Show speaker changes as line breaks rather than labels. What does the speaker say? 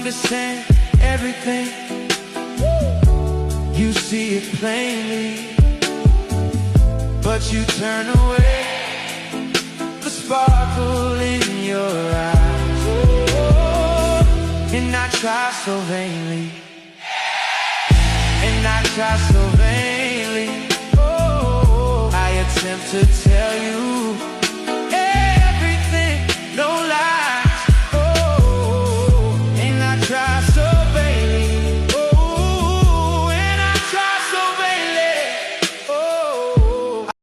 understand everything. You see it plainly, but you turn away the sparkle in your eyes. And I try so vainly, and I try so vainly. I attempt to tell you